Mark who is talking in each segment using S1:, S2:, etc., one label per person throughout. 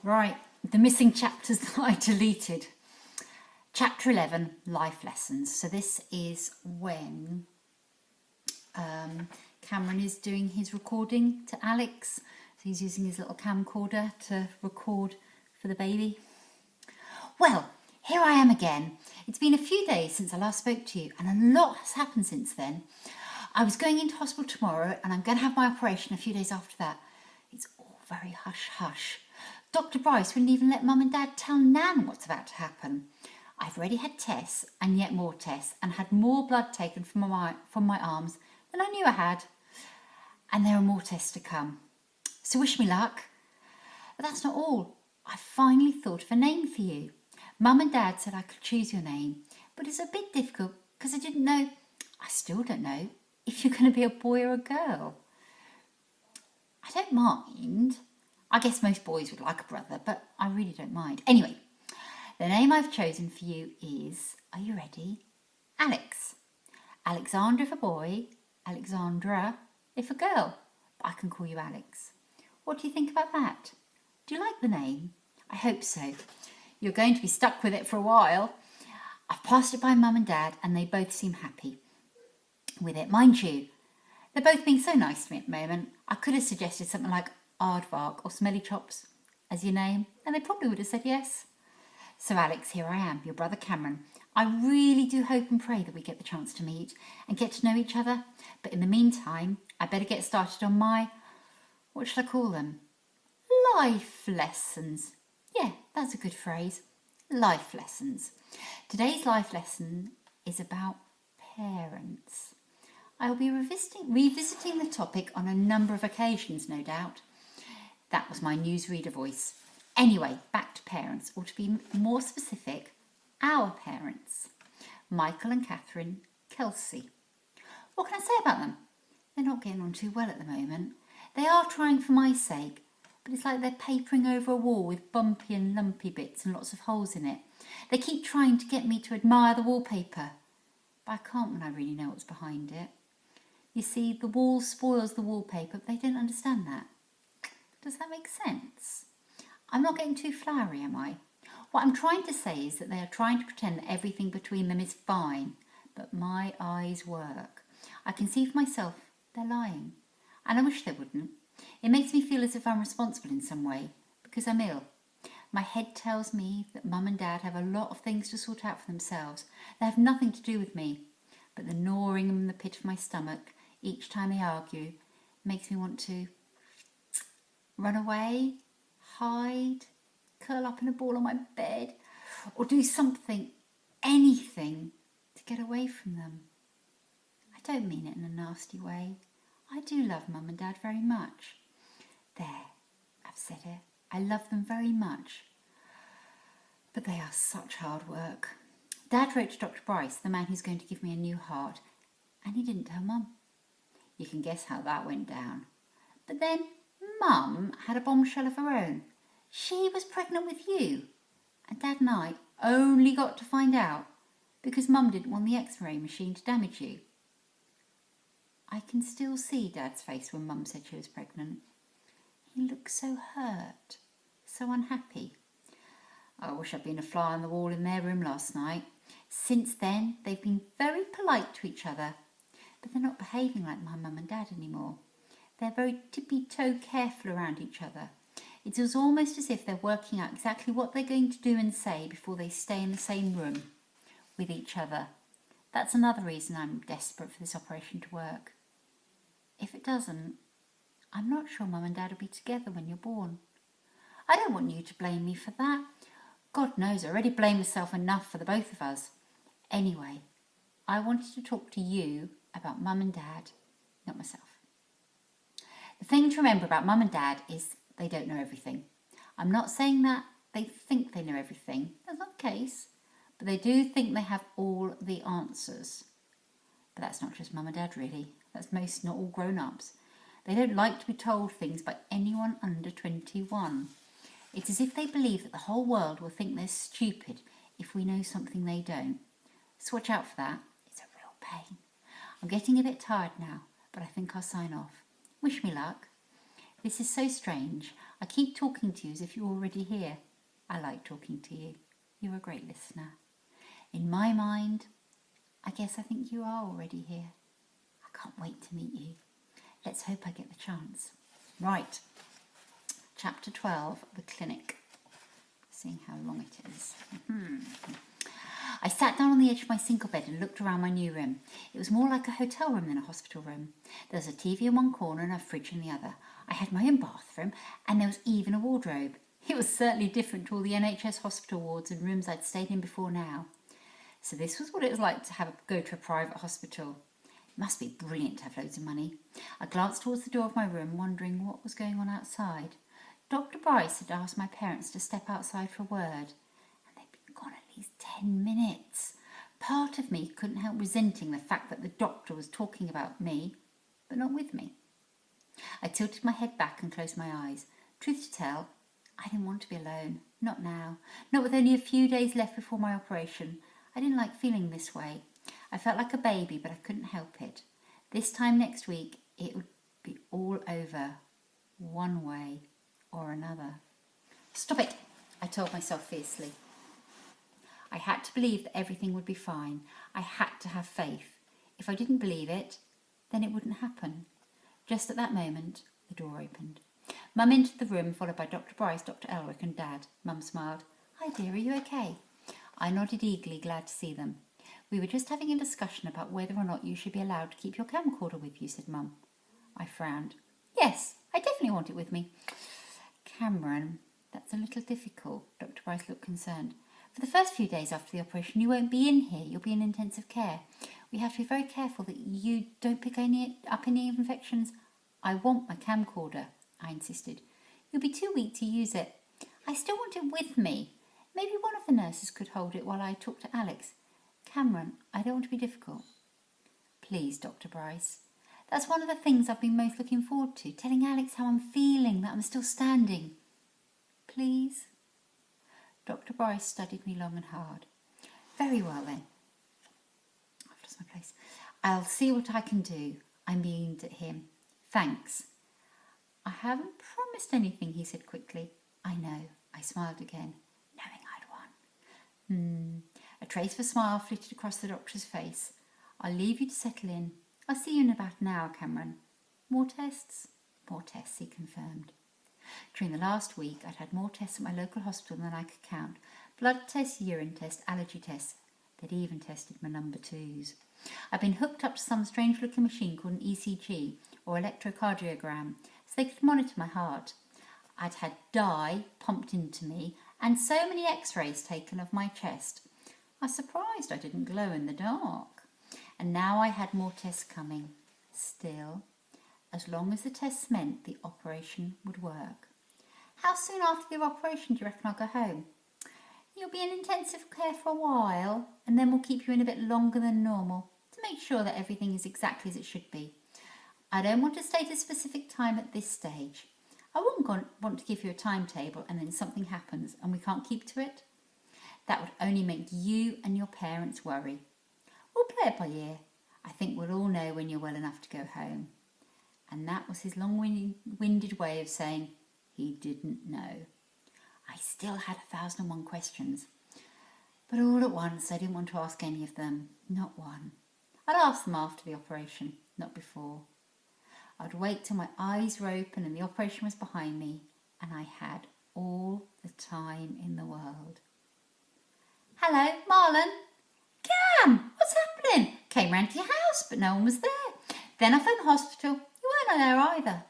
S1: Right, the missing chapters that I deleted. Chapter 11, life lessons. So this is when Cameron is doing his recording to Alex. So he's using his little camcorder to record for the baby. Well, here I am again. It's been a few days since I last spoke to you, and a lot has happened since then. I was going into hospital tomorrow, and I'm going to have my operation a few days after that. It's all very hush-hush. Dr. Bryce wouldn't even let Mum and Dad tell Nan what's about to happen. I've already had tests, and yet more tests, and had more blood taken from my arms than I knew I had. And there are more tests to come. So wish me luck. But that's not all. I finally thought of a name for you. Mum and Dad said I could choose your name, but it's a bit difficult because I still don't know, if you're going to be a boy or a girl. I don't mind. I guess most boys would like a brother, but I really don't mind. Anyway, the name I've chosen for you is, are you ready? Alex. Alexander if a boy, Alexandra if a girl. But I can call you Alex. What do you think about that? Do you like the name? I hope so. You're going to be stuck with it for a while. I've passed it by Mum and Dad, and they both seem happy with it. Mind you, they're both being so nice to me at the moment. I could have suggested something like Aardvark or Smelly Chops as your name, and they probably would have said yes. So Alex, here I am, your brother Cameron. I really do hope and pray that we get the chance to meet and get to know each other. But in the meantime, I better get started on my, what shall I call them? Life lessons. Yeah, that's a good phrase. Life lessons. Today's life lesson is about parents. I will be revisiting the topic on a number of occasions, no doubt. That was my newsreader voice. Anyway, back to parents, or to be more specific, our parents. Michael and Catherine Kelsey. What can I say about them? They're not getting on too well at the moment. They are trying for my sake, but it's like they're papering over a wall with bumpy and lumpy bits and lots of holes in it. They keep trying to get me to admire the wallpaper, but I can't when I really know what's behind it. You see, the wall spoils the wallpaper, but they don't understand that. Does that make sense? I'm not getting too flowery, am I? What I'm trying to say is that they are trying to pretend that everything between them is fine, but my eyes work. I can see for myself they're lying, and I wish they wouldn't. It makes me feel as if I'm responsible in some way, because I'm ill. My head tells me that Mum and Dad have a lot of things to sort out for themselves. They have nothing to do with me, but the gnawing in the pit of my stomach each time they argue makes me want to run away, hide, curl up in a ball on my bed, or do something, anything, to get away from them. I don't mean it in a nasty way. I do love Mum and Dad very much. There, I've said it. I love them very much. But they are such hard work. Dad wrote to Dr. Bryce, the man who's going to give me a new heart, and he didn't tell Mum. You can guess how that went down. But then Mum had a bombshell of her own. She was pregnant with you. And Dad and I only got to find out because Mum didn't want the X-ray machine to damage you. I can still see Dad's face when Mum said she was pregnant. He looked so hurt, so unhappy. I wish I'd been a fly on the wall in their room last night. Since then, they've been very polite to each other, but they're not behaving like my Mum and Dad anymore. They're very tippy-toe careful around each other. It is almost as if they're working out exactly what they're going to do and say before they stay in the same room with each other. That's another reason I'm desperate for this operation to work. If it doesn't, I'm not sure Mum and Dad will be together when you're born. I don't want you to blame me for that. God knows I already blame myself enough for the both of us. Anyway, I wanted to talk to you about Mum and Dad, not myself. The thing to remember about Mum and Dad is they don't know everything. I'm not saying that they think they know everything. That's not the case. But they do think they have all the answers. But that's not just Mum and Dad, really. That's most, not all grown-ups. They don't like to be told things by anyone under 21. It's as if they believe that the whole world will think they're stupid if we know something they don't. So watch out for that. It's a real pain. I'm getting a bit tired now, but I think I'll sign off. Wish me luck. This is so strange. I keep talking to you as if you're already here. I like talking to you. You're a great listener. In my mind, I guess I think you are already here. I can't wait to meet you. Let's hope I get the chance. Right. Chapter 12, The Clinic. Seeing how long it is. I sat down on the edge of my single bed and looked around my new room. It was more like a hotel room than a hospital room. There was a TV in one corner and a fridge in the other. I had my own bathroom and there was even a wardrobe. It was certainly different to all the NHS hospital wards and rooms I'd stayed in before now. So this was what it was like to go to a private hospital. It must be brilliant to have loads of money. I glanced towards the door of my room, wondering what was going on outside. Dr. Bryce had asked my parents to step outside for a word, and they'd been gone at least 10 minutes. Part of me couldn't help resenting the fact that the doctor was talking about me, but not with me. I tilted my head back and closed my eyes. Truth to tell, I didn't want to be alone. Not now. Not with only a few days left before my operation. I didn't like feeling this way. I felt like a baby, but I couldn't help it. This time next week, it would be all over, one way or another. Stop it, I told myself fiercely. I had to believe that everything would be fine. I had to have faith. If I didn't believe it, then it wouldn't happen. Just at that moment, the door opened. Mum entered the room, followed by Dr. Bryce, Dr. Elric and Dad. Mum smiled. Hi dear, are you okay? I nodded eagerly, glad to see them. We were just having a discussion about whether or not you should be allowed to keep your camcorder with you, said Mum. I frowned. Yes, I definitely want it with me. Cameron, that's a little difficult. Dr. Bryce looked concerned. For the first few days after the operation, you won't be in here. You'll be in intensive care. We have to be very careful that you don't pick up any infections. I want my camcorder, I insisted. You'll be too weak to use it. I still want it with me. Maybe one of the nurses could hold it while I talk to Alex. Cameron, I don't want to be difficult. Please, Dr. Bryce. That's one of the things I've been most looking forward to, telling Alex how I'm feeling, that I'm still standing. Please? Dr. Bryce studied me long and hard. Very well then. I've lost my place. I'll see what I can do. I beamed at him. Thanks. I haven't promised anything, he said quickly. I know. I smiled again, knowing I'd won. A trace of a smile flitted across the doctor's face. I'll leave you to settle in. I'll see you in about an hour, Cameron. More tests? More tests, he confirmed. During the last week, I'd had more tests at my local hospital than I could count. Blood tests, urine tests, allergy tests. They'd even tested my number 2s. I'd been hooked up to some strange-looking machine called an ECG, or electrocardiogram, so they could monitor my heart. I'd had dye pumped into me, and so many x-rays taken of my chest. I was surprised I didn't glow in the dark. And now I had more tests coming. Still, as long as the tests meant the operation would work. How soon after the operation do you reckon I'll go home? You'll be in intensive care for a while, and then we'll keep you in a bit longer than normal to make sure that everything is exactly as it should be. I don't want to state a specific time at this stage. I wouldn't want to give you a timetable and then something happens and we can't keep to it. That would only make you and your parents worry. We'll play it by ear. I think we'll all know when you're well enough to go home. And that was his long-winded way of saying he didn't know. I still had 1,001 questions. But all at once I didn't want to ask any of them. Not one. I'd ask them after the operation, not before. I'd wait till my eyes were open and the operation was behind me, and I had all the time in the world. Hello, Marlon. Cam, what's happening? Came round to your house, but no one was there. Then I phoned the hospital. You weren't there either.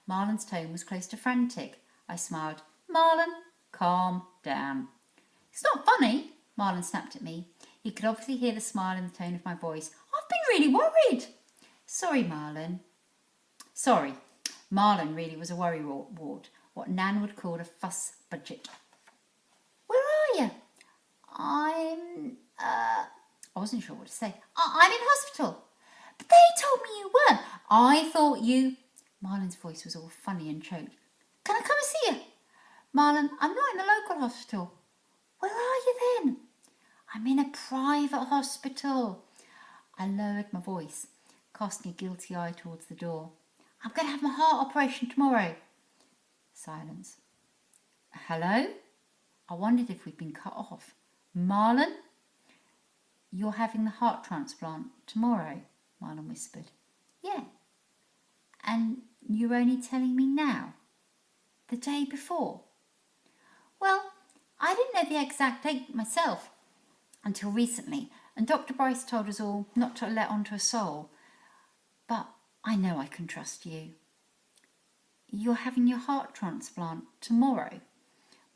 S1: Marlon's tone was close to frantic. I smiled. Marlon, calm down. It's not funny, Marlon snapped at me. He could obviously hear the smile in the tone of my voice. I've been really worried. Sorry, Marlon. Sorry. Marlon really was a worry wart, what Nan would call a fuss budget. Where are you? I wasn't sure what to say. I'm in hospital. But they told me you weren't. I thought you... Marlon's voice was all funny and choked. Can I come and see you? Marlon, I'm not in the local hospital. Where are you then? I'm in a private hospital. I lowered my voice, casting a guilty eye towards the door. I'm going to have my heart operation tomorrow. Silence. Hello? I wondered if we'd been cut off. Marlon? You're having the heart transplant tomorrow, Marlon whispered. Yeah. And you're only telling me now? The day before? Well, I didn't know the exact date myself until recently, and Dr. Bryce told us all not to let on to a soul. But I know I can trust you. You're having your heart transplant tomorrow,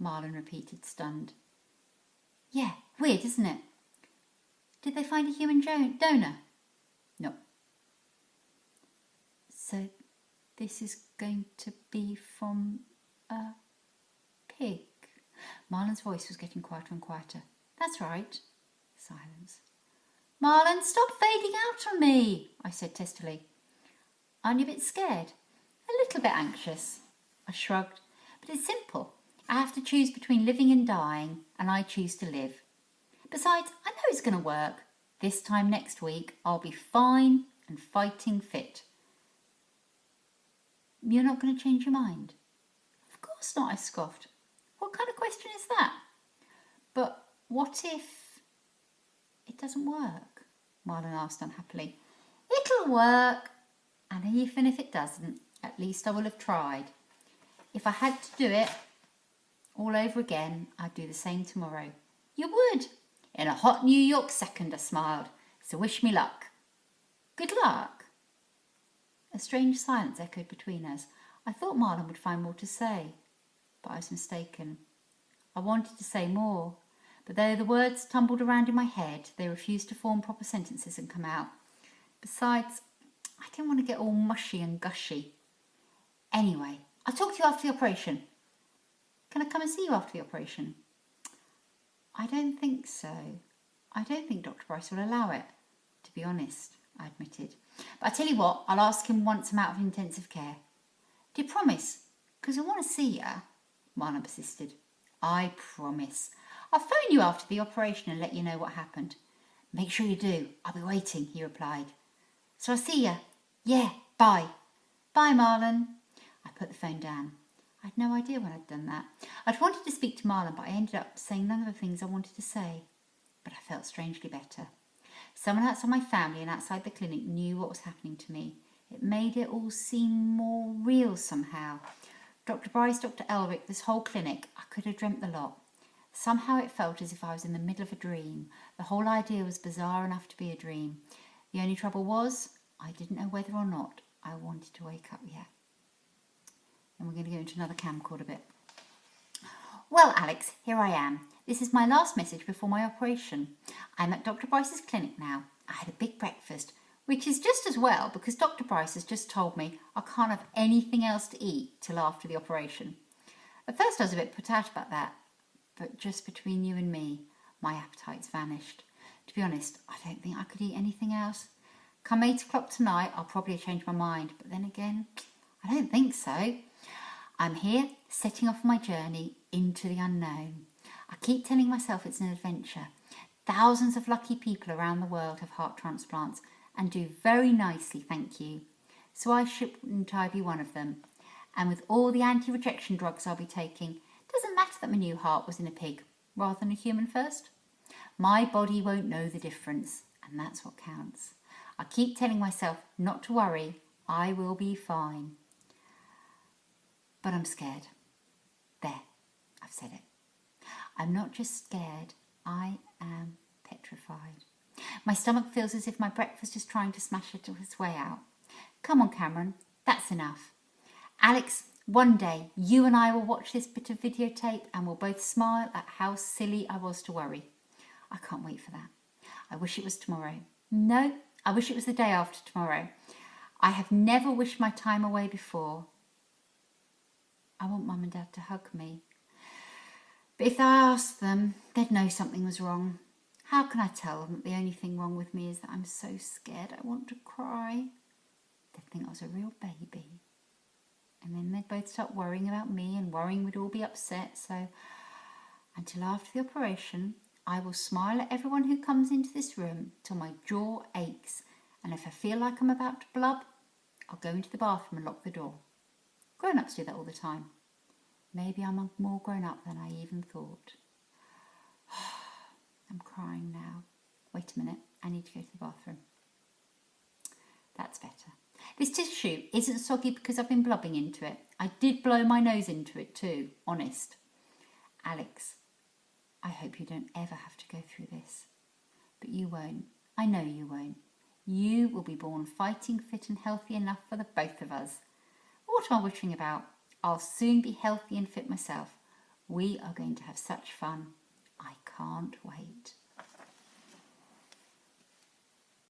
S1: Marlon repeated, stunned. Yeah, weird, isn't it? Did they find a human donor? No. So this is going to be from a pig? Marlon's voice was getting quieter and quieter. That's right. Silence. Marlon, stop fading out on me, I said testily. Aren't you a bit scared? A little bit anxious. I shrugged. But it's simple. I have to choose between living and dying, and I choose to live. Besides, I know it's going to work. This time next week, I'll be fine and fighting fit. You're not going to change your mind? Of course not, I scoffed. What kind of question is that? But what if it doesn't work? Marlon asked unhappily. It'll work. And even if it doesn't, at least I will have tried. If I had to do it all over again, I'd do the same tomorrow. You would? In a hot New York second, I smiled. So wish me luck. Good luck. A strange silence echoed between us. I thought Marlon would find more to say, but I was mistaken. I wanted to say more, but though the words tumbled around in my head, they refused to form proper sentences and come out. Besides, I didn't want to get all mushy and gushy. Anyway, I'll talk to you after the operation. Can I come and see you after the operation? I don't think so. I don't think Dr. Bryce will allow it, to be honest, I admitted. But I tell you what, I'll ask him once I'm out of intensive care. Do you promise? Because I want to see you, Marlon persisted. I promise. I'll phone you after the operation and let you know what happened. Make sure you do. I'll be waiting, he replied. So I'll see you. Yeah, bye. Bye, Marlon. I put the phone down. I had no idea when I'd done that. I'd wanted to speak to Marlon, but I ended up saying none of the things I wanted to say. But I felt strangely better. Someone outside my family and outside the clinic knew what was happening to me. It made it all seem more real somehow. Dr. Bryce, Dr. Elric, this whole clinic, I could have dreamt the lot. Somehow it felt as if I was in the middle of a dream. The whole idea was bizarre enough to be a dream. The only trouble was, I didn't know whether or not I wanted to wake up yet. And we're going to go into another camcorder bit. Well, Alex, here I am. This is my last message before my operation. I'm at Dr. Bryce's clinic now. I had a big breakfast, which is just as well because Dr. Bryce has just told me I can't have anything else to eat till after the operation. At first I was a bit put out about that, but just between you and me, my appetite's vanished. To be honest, I don't think I could eat anything else. Come 8 o'clock tonight, I'll probably change my mind, but then again, I don't think so. I'm here, setting off my journey into the unknown. I keep telling myself it's an adventure. Thousands of lucky people around the world have heart transplants and do very nicely, thank you. So why shouldn't I be one of them? And with all the anti-rejection drugs I'll be taking, it doesn't matter that my new heart was in a pig rather than a human first. My body won't know the difference, and that's what counts. I keep telling myself not to worry, I will be fine. But I'm scared. There, I've said it. I'm not just scared, I am petrified. My stomach feels as if my breakfast is trying to smash its way out. Come on, Cameron, that's enough. Alex, one day you and I will watch this bit of videotape and we'll both smile at how silly I was to worry. I can't wait for that. I wish it was tomorrow. No, I wish it was the day after tomorrow. I have never wished my time away before. I want Mum and Dad to hug me. But if I asked them, they'd know something was wrong. How can I tell them that the only thing wrong with me is that I'm so scared I want to cry? They'd think I was a real baby. And then they'd both start worrying about me and worrying we'd all be upset. So until after the operation, I will smile at everyone who comes into this room till my jaw aches. And if I feel like I'm about to blub, I'll go into the bathroom and lock the door. Grown-ups do that all the time. Maybe I'm more grown up than I even thought. I'm crying now. Wait a minute, I need to go to the bathroom. That's better. This tissue isn't soggy because I've been blubbing into it. I did blow my nose into it too, honest. Alex, I hope you don't ever have to go through this. But you won't. I know you won't. You will be born fighting fit and healthy enough for the both of us. What am I wittering about? I'll soon be healthy and fit myself. We are going to have such fun. I can't wait.